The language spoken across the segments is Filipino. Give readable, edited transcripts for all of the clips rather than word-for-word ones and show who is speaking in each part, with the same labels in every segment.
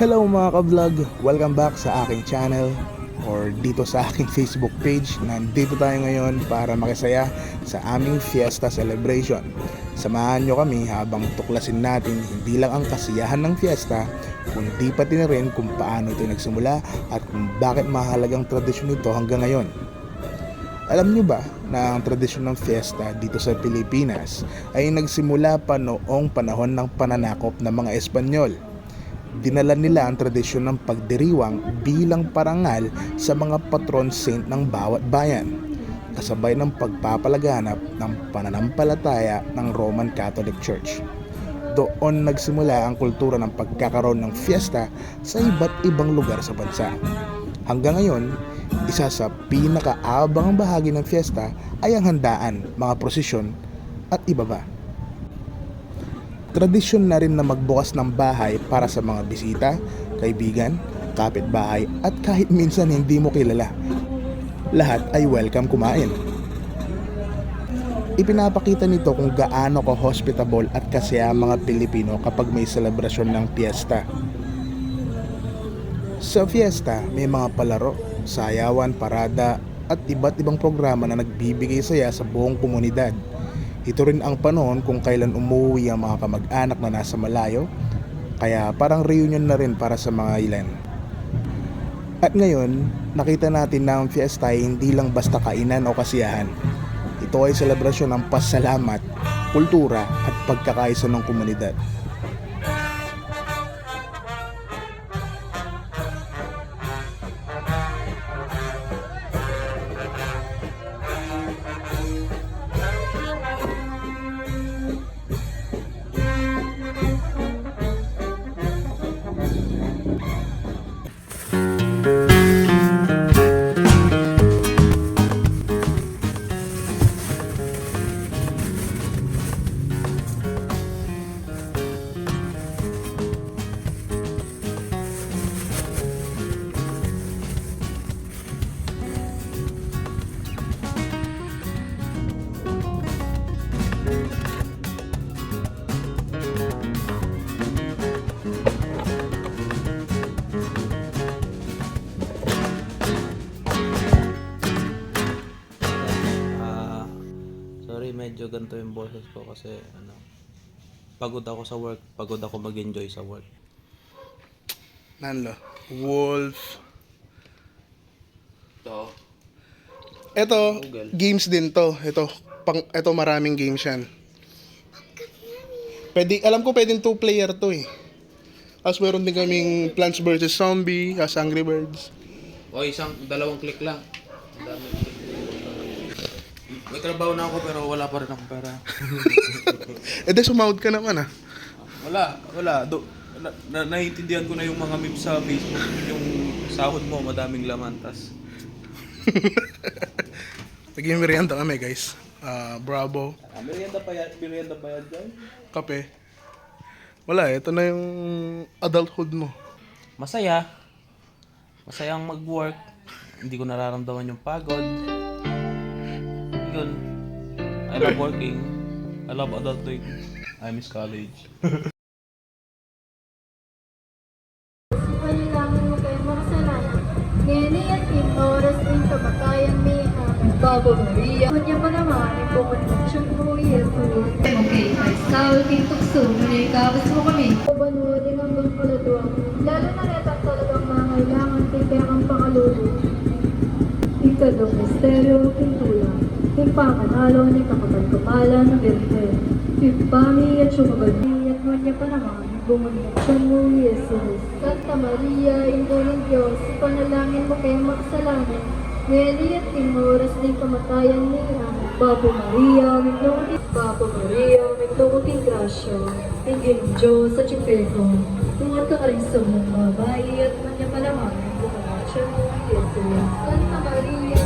Speaker 1: Hello mga ka-vlog! Welcome back sa aking channel or dito sa aking Facebook page. Nandito tayo ngayon para makisaya sa aming fiesta celebration. Samahan nyo kami habang tuklasin natin hindi lang ang kasiyahan ng fiesta, kundi pati na rin kung paano ito nagsimula at kung bakit mahalagang tradisyon ito hanggang ngayon. Alam nyo ba na ang tradisyon ng fiesta dito sa Pilipinas ay nagsimula pa noong panahon ng pananakop ng mga Espanyol? Dinala nila ang tradisyon ng pagdiriwang bilang parangal sa mga patron saint ng bawat bayan, kasabay ng pagpapalaganap ng pananampalataya ng Roman Catholic Church. Doon nagsimula ang kultura ng pagkakaroon ng fiesta sa iba't ibang lugar sa bansa. Hanggang ngayon, isa sa pinakaabangang bahagi ng fiesta ay ang handaan, mga prosesyon at iba ba. Tradisyon na rin na magbukas ng bahay para sa mga bisita, kaibigan, kapitbahay at kahit minsan hindi mo kilala. Lahat ay welcome kumain. Ipinapakita nito kung gaano ka-hospitable at kasaya ang mga Pilipino kapag may selebrasyon ng fiesta. Sa fiesta, may mga palaro, sayawan, parada at iba't ibang programa na nagbibigay saya sa buong komunidad. Ito rin ang panahon kung kailan umuwi ang mga kamag-anak na nasa malayo, kaya parang reunion na rin para sa mga ilan. At ngayon, nakita natin na ang fiesta ay hindi lang basta kainan o kasiyahan. Ito ay selebrasyon ng pasalamat, kultura at pagkakaisa ng komunidad.
Speaker 2: Medyo ganito yung boses ko kasi pagod ako sa work, pagod ako mag-enjoy sa work.
Speaker 1: Nanlo, Wolf.
Speaker 2: Ito,
Speaker 1: Ito,
Speaker 2: Google.
Speaker 1: games din to. Ito maraming games yan. Alam ko pwedeng 2-player to eh. Tapos meron din kaming Plants vs. Zombie, Angry Birds.
Speaker 2: O dalawang click lang. Ang dami click. May trabaho na ako pero wala pa rin akong pera.
Speaker 1: Sumahod ka naman ah.
Speaker 2: Wala. Naiintindihan ko na yung mga memes sa Facebook. Yung sahod mo, madaming laman. Tas
Speaker 1: Naging merienda kami guys. Bravo.
Speaker 2: Merienda pa yan dyan?
Speaker 1: Kape. Wala, ito na yung adulthood mo.
Speaker 2: Masaya. Masayang mag-work. Hindi ko nararamdaman yung pagod. Yun. I love working. I love adulting. I miss college.
Speaker 3: Manilangin mo kayo mga kasalanan. Ngayon at oras ng kamatayan ni Babo Maria. Kanya pa naman, ipokonsensyon mo, Jesus. Okay, ay Saul, king tukso, muli ikabas mo kami. Pabanuodin hanggang kalatuan. Lalo na retak talagang mangailangan, tipek ang pakalulu. Ikadong misteryo, pintulang. Ipakanalo ni kapagkapala ng Birhen. Ipami at sumabagi at ngunya pa naman. Bumundasyon mo, Jesus. Santa Maria, Ina ng Diyos, panalangin mo kayo makasalanan. Ngayon at oras ng kamatayan ni Babo Maria, naglukuting grasya. Tingin ng Diyos sa Chipeko. Tungat ka rin sa mong babae at ngunya pa naman. Bumundasyon mo, Jesus. Santa Maria,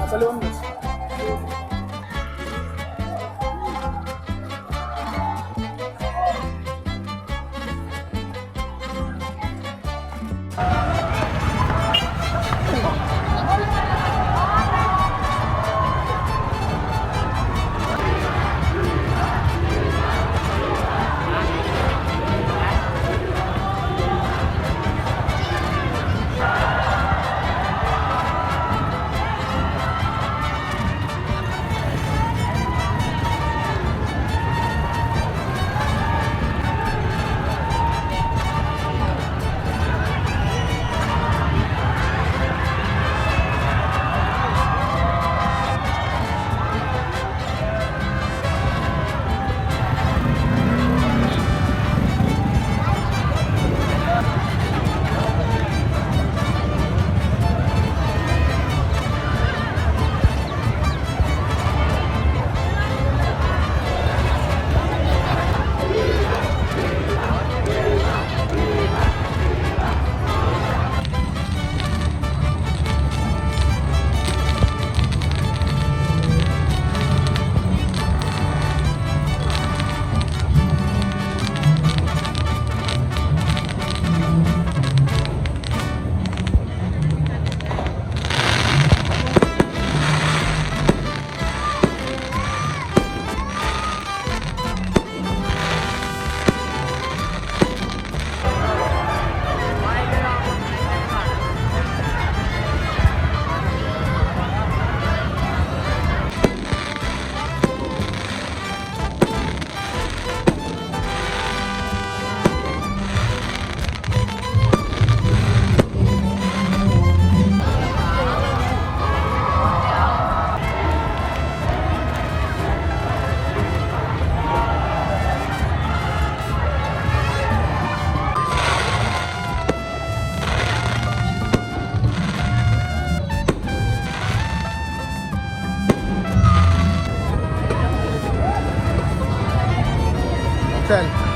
Speaker 1: Paluan mo. Saan?